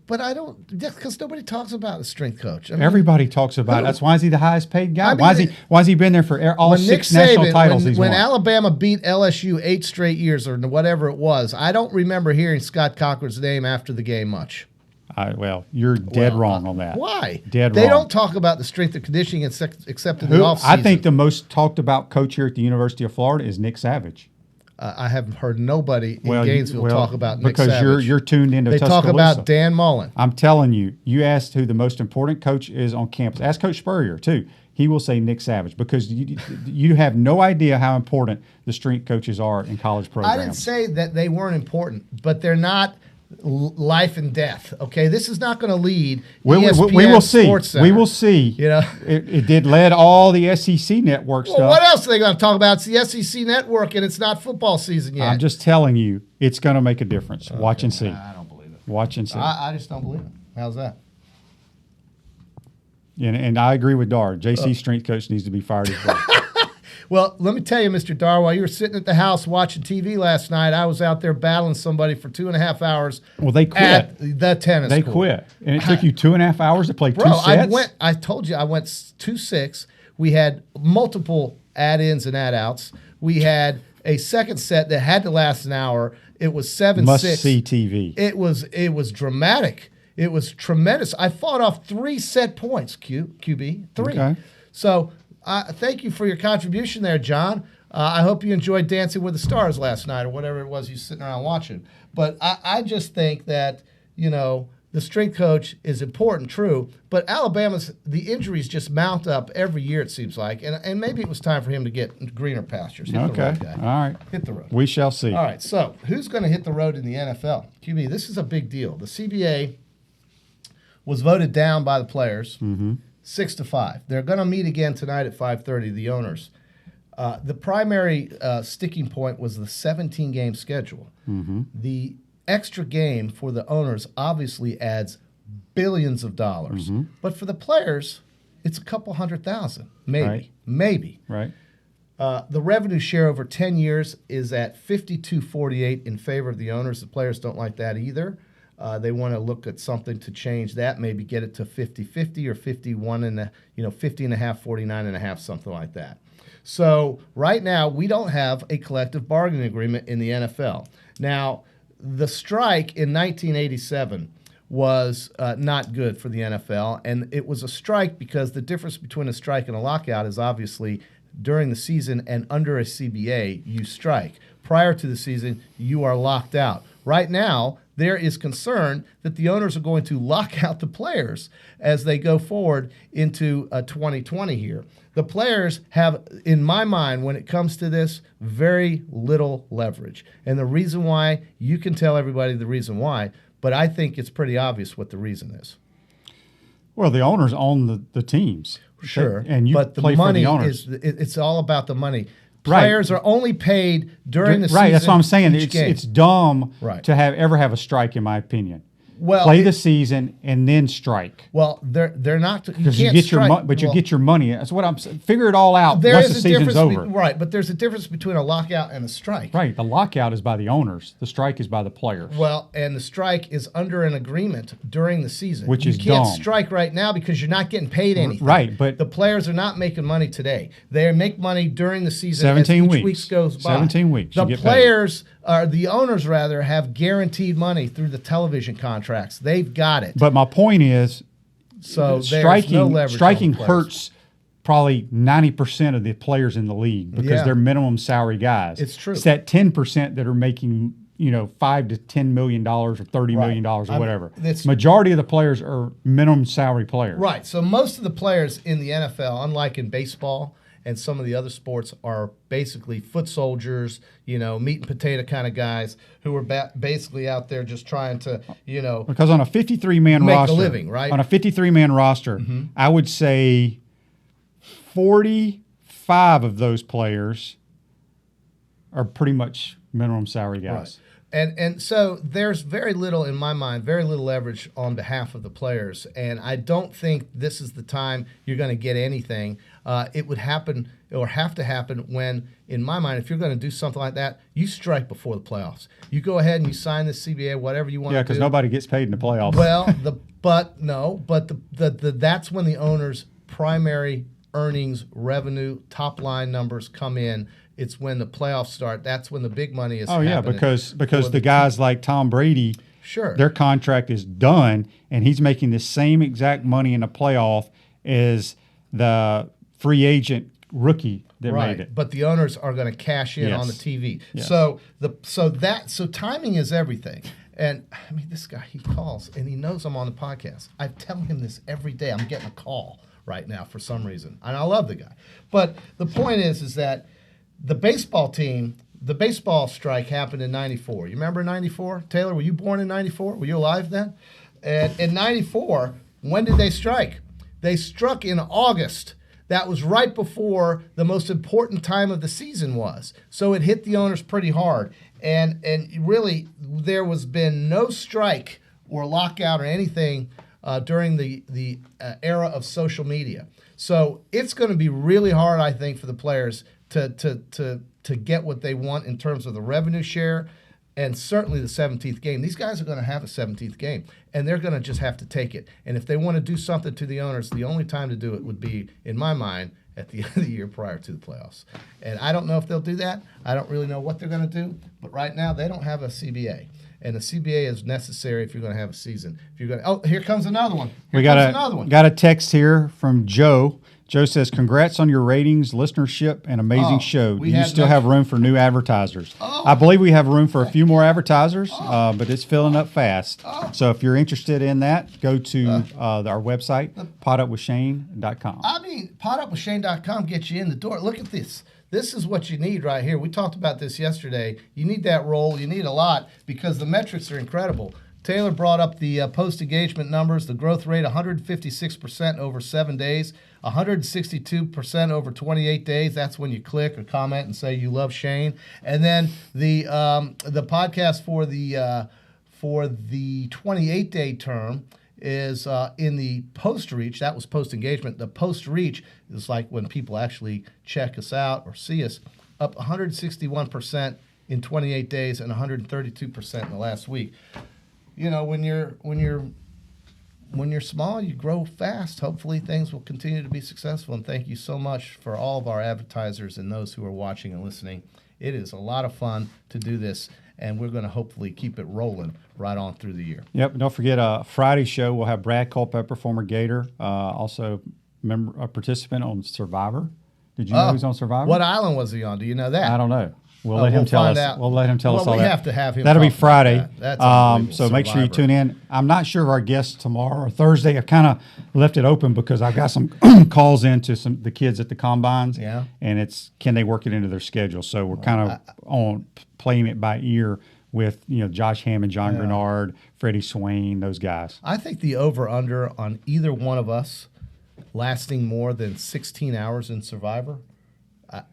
but I don't, because nobody talks about a strength coach. I mean, everybody talks about it. That's why is he the highest paid guy? I mean, why has he been there for all 6 national titles he's won? When Alabama beat LSU 8 straight years or whatever it was, I don't remember hearing Scott Cochran's name after the game much. You're dead wrong on that. Why? Dead wrong. They don't talk about the strength and conditioning except in the offseason. I think the most talked about coach here at the University of Florida is Nick Savage. I haven't heard nobody in Gainesville talk about Nick Savage. Because you're tuned into Tuscaloosa. They talk about Dan Mullen. I'm telling you, you asked who the most important coach is on campus. Ask Coach Spurrier, too. He will say Nick Savage because you have no idea how important the strength coaches are in college programs. I didn't say that they weren't important, but they're not life and death. Okay, this is not going to lead. We will see. We will see. You know, it did lead all the SEC network stuff. What else are they going to talk about? It's the SEC network, and it's not football season yet. I'm just telling you, it's going to make a difference. Okay, watch and see. I don't believe it. Watch and see. I just don't believe it. How's that? And I agree with Dar. JC's strength coach needs to be fired as well. Well, let me tell you, Mr. Dar, while you were sitting at the house watching TV last night, I was out there battling somebody for 2.5 hours. Well, they quit. At the tennis court. They quit. And it took you 2.5 hours to play 2 sets? I told you, I went 2-6. We had multiple add-ins and add-outs. We had a second set that had to last an hour. It was 7-6. Must-see TV. It was dramatic. It was tremendous. I fought off 3 set points, QB. 3. Okay. So thank you for your contribution there, John. I hope you enjoyed Dancing with the Stars last night or whatever it was you sitting around watching. But I just think that, the strength coach is important, true, but the injuries just mount up every year, it seems like. And maybe it was time for him to get greener pastures. Hit the road, guy. All right. Hit the road. We shall see. All right, so who's going to hit the road in the NFL? QB, this is a big deal. The CBA was voted down by the players. 6-5. They're going to meet again tonight at 5:30, the owners. The primary sticking point was the 17-game schedule. The extra game for the owners obviously adds billions of dollars. But for the players, it's a couple $100,000, maybe. Right. Maybe. Right. The revenue share over 10 years is at 52-48 in favor of the owners. The players don't like that either. They want to look at something to change that, maybe get it to 50-50 or 51 and 50.5, 49.5, something like that. So right now we don't have a collective bargaining agreement in the NFL. Now, the strike in 1987 was not good for the NFL, and it was a strike because the difference between a strike and a lockout is obviously during the season and under a CBA, you strike. Prior to the season, you are locked out. right now there is concern that the owners are going to lock out the players as they go forward into 2020 here. The players have, in my mind, when it comes to this, very little leverage. And the reason why, you can tell everybody the reason why, but I think it's pretty obvious what the reason is. Well, the owners own the teams. Sure, and you but the play money for the owners. it's all about the money. Right. Players are only paid during the season. Right, that's what I'm saying. each game. It's dumb Right. to ever have a strike, in my opinion. Well, play the season and then strike. Well, they're not. Because you you can't get your strike. but you Well, get your money. That's what I'm saying. Figure it all out there once is the a season's difference, over. right? But there's a difference between a lockout and a strike. Right. The lockout is by the owners. The strike is by the players. Well, and the strike is under an agreement during the season, Which is you can't dumb. strike right now because you're not getting paid anything. Right, but the players are not making money today. They make money during the season. 17 as each weeks. week goes by. 17 weeks, The you get paid. players are the owners rather have guaranteed money through the television contracts. They've got it. But my point is, So there's striking no leverage on striking the players. hurts probably 90% of the players in the league because Yeah. they're minimum salary guys. It's true. It's that 10% that are making $5 to $10 million or $30 million or whatever. Majority of the players are minimum salary players. Right. So most of the players in the NFL, unlike in baseball and some of the other sports, are basically foot soldiers, meat and potato kind of guys who are basically out there just trying to, Because on a 53-man make roster, a living, right? On a 53-man roster, I would say 45 of those players are pretty much minimum salary guys. Right. And so there's very little, in my mind, very little leverage on behalf of the players. And I don't think this is the time you're going to get anything. It would happen or have to happen when, in my mind, if you're going to do something like that, you strike before the playoffs. You go ahead and you sign this CBA, whatever you want to do. Yeah, because nobody gets paid in the playoffs. Well, that's when the owner's primary earnings, revenue, top line numbers come in. It's when the playoffs start. That's when the big money is. Oh yeah, because the guys like Tom Brady, sure, their contract is done, and he's making the same exact money in the playoff as the free agent rookie that made it. But the owners are going to cash in Yes. on the TV. Yes. So timing is everything. And I mean, this guy, he calls and he knows I'm on the podcast. I tell him this every day. I'm getting a call right now for some reason, and I love the guy. But the point is that the baseball team, the baseball strike happened in '94. You remember '94? Taylor, were you born in '94? Were you alive then? And in '94, when did they strike? They struck in August. That was right before the most important time of the season was. So it hit the owners pretty hard. And really, there was been no strike or lockout or anything during the era of social media. So it's going to be really hard, I think, for the players to get what they want in terms of the revenue share and certainly the 17th game. These guys are going to have a 17th game, and they're going to just have to take it. And if they want to do something to the owners, the only time to do it would be, in my mind, at the end of the year prior to the playoffs. And I don't know if they'll do that. I don't really know what they're going to do. But right now, they don't have a CBA. And a CBA is necessary if you're going to have a season. If you're going to, here comes another one. Got a text here from Joe. Joe says, "Congrats on your ratings, listenership, and amazing show. Do you still have room for new advertisers?" I believe we have room for a few more advertisers, but it's filling up fast. So if you're interested in that, go to our website, potupwithshane.com. I mean, potupwithshane.com gets you in the door. Look at this. This is what you need right here. We talked about this yesterday. You need that role. You need a lot because the metrics are incredible. Taylor brought up the post-engagement numbers, the growth rate 156% over 7 days, 162% over 28 days. That's when you click or comment and say you love Shane. And then the podcast for the 28-day term is in the post-reach. That was post-engagement. The post-reach is like when people actually check us out or see us, up 161% in 28 days and 132% in the last week. When you're small, you grow fast. Hopefully things will continue to be successful. And thank you so much for all of our advertisers and those who are watching and listening. It is a lot of fun to do this, and we're going to hopefully keep it rolling right on through the year. Yep. Don't forget, Friday show, we'll have Brad Culpepper, former Gator, also a participant on Survivor. Did you know he's on Survivor? What island was he on? Do you know that? I don't know. We'll let him tell find us. out. We'll let him tell us all we that. have to have him. That'll be talk about Friday. that. That's unbelievable. So make sure you Survivor. tune in. I'm not sure of our guests tomorrow or Thursday. I've kind of left it open because I've got some calls into the kids at the combines. Yeah. And it's can they work it into their schedule? So we're kind of on playing it by ear with Josh Hammond, John Grenard, Freddie Swain, those guys. I think the over/under on either one of us lasting more than 16 hours in Survivor.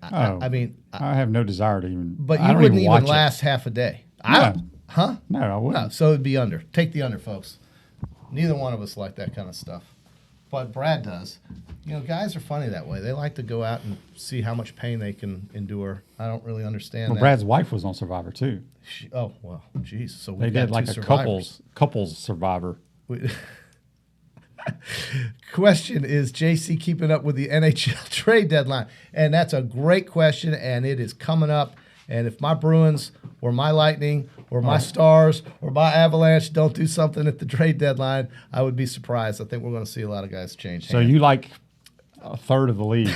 I mean, I have no desire to even. but I you don't wouldn't even watch it. last half a day. No. Huh? No, I wouldn't. No, so it'd be under. Take the under, folks. Neither one of us like that kind of stuff. But Brad does. Guys are funny that way. They like to go out and see how much pain they can endure. I don't really understand Well, that. Brad's wife was on Survivor too. Oh, well, geez. So we They did like a couples Survivor. Question, is JC keeping up with the NHL trade deadline? And that's a great question, and it is coming up. And if my Bruins or my Lightning or my Stars or my Avalanche don't do something at the trade deadline, I would be surprised. I think we're going to see a lot of guys change So hands. you like a third of the league.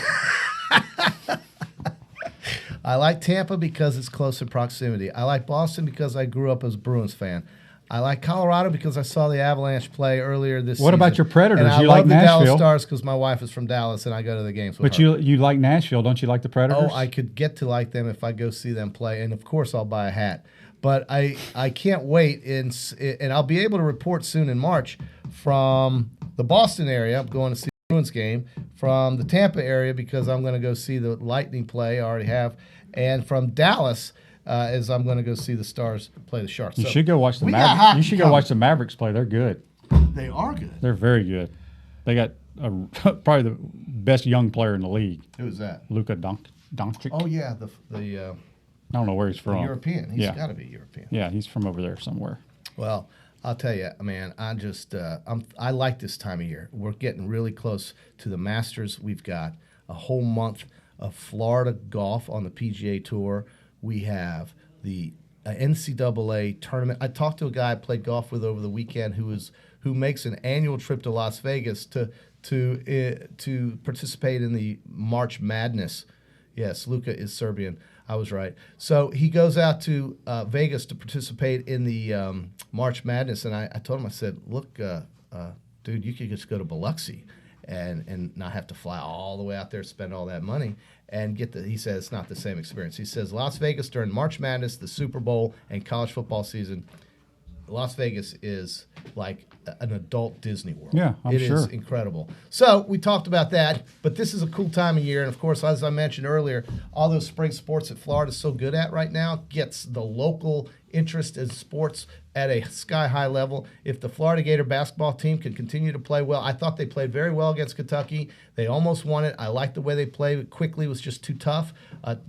I like Tampa because it's close in proximity. I like Boston because I grew up as a Bruins fan. I like Colorado because I saw the Avalanche play earlier this season. What about your Predators? And I You love like the Dallas Nashville. Stars because my wife is from Dallas and I go to the games with But her. you like Nashville, don't you like the Predators? Oh, I could get to like them if I go see them play, and of course I'll buy a hat. But I can't wait, and I'll be able to report soon in March from the Boston area. I'm going to see the Bruins game, from the Tampa area because I'm going to go see the Lightning play. I already have, and from Dallas. As I'm going to go see the Stars play the Sharks. You should go watch the we got Mavericks. hockey You should go coming. watch the Mavericks play. They're good. They are good. They're very good. They got probably the best young player in the league, Who's that? Luka Doncic. Oh yeah, the I don't know where he's from. European. He's yeah. got to be European. Yeah, he's from over there somewhere. Well, I'll tell you, man. I like this time of year. We're getting really close to the Masters. We've got a whole month of Florida golf on the PGA Tour. We have the NCAA tournament. I talked to a guy I played golf with over the weekend who makes an annual trip to Las Vegas to participate in the March Madness. Yes, Luka is Serbian. I was right. So he goes out to Vegas to participate in the March Madness, and I told him, I said, look, dude, you could just go to Biloxi and not have to fly all the way out there, spend all that money, and he says it's not the same experience. He says Las Vegas during March Madness, the Super Bowl, and college football season, Las Vegas is like an adult Disney World. Yeah, I'm sure. It is incredible. So we talked about that, but this is a cool time of year. And, of course, as I mentioned earlier, all those spring sports that Florida's so good at right now gets the local interest in sports at a sky-high level. If the Florida Gator basketball team can continue to play well, I thought they played very well against Kentucky. They almost won it. I liked the way they played. It quickly was just too tough.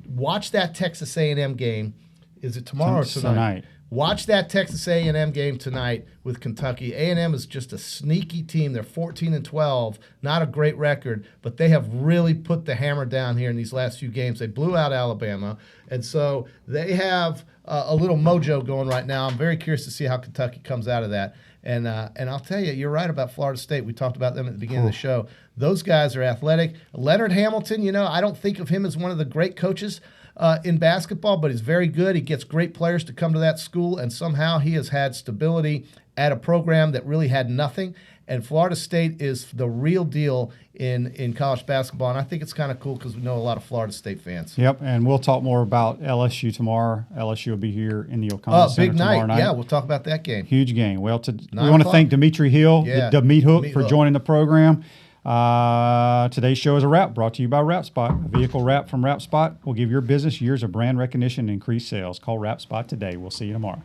Watch that Texas A&M game. Is it tomorrow or tonight? Watch that Texas A&M game tonight with Kentucky. A&M is just a sneaky team. They're 14-12, not a great record, but they have really put the hammer down here in these last few games. They blew out Alabama, and so they have a little mojo going right now. I'm very curious to see how Kentucky comes out of that. And I'll tell you, you're right about Florida State. We talked about them at the beginning of the show. Those guys are athletic. Leonard Hamilton, I don't think of him as one of the great coaches in basketball, but he's very good. He gets great players to come to that school, and somehow he has had stability at a program that really had nothing. And Florida State is the real deal in college basketball, and I think it's kind of cool because we know a lot of Florida State fans. Yep, and we'll talk more about LSU tomorrow. LSU will be here in the O'Connell Center big tomorrow night. Yeah, we'll talk about that game. Huge game. Well, we 9 want to o'clock. thank Dametri Hill, the Meat Hook, for Hook. joining the program. Today's show is a wrap, brought to you by WrapSpot. A vehicle wrap from WrapSpot will give your business years of brand recognition and increased sales. Call WrapSpot today. We'll see you tomorrow.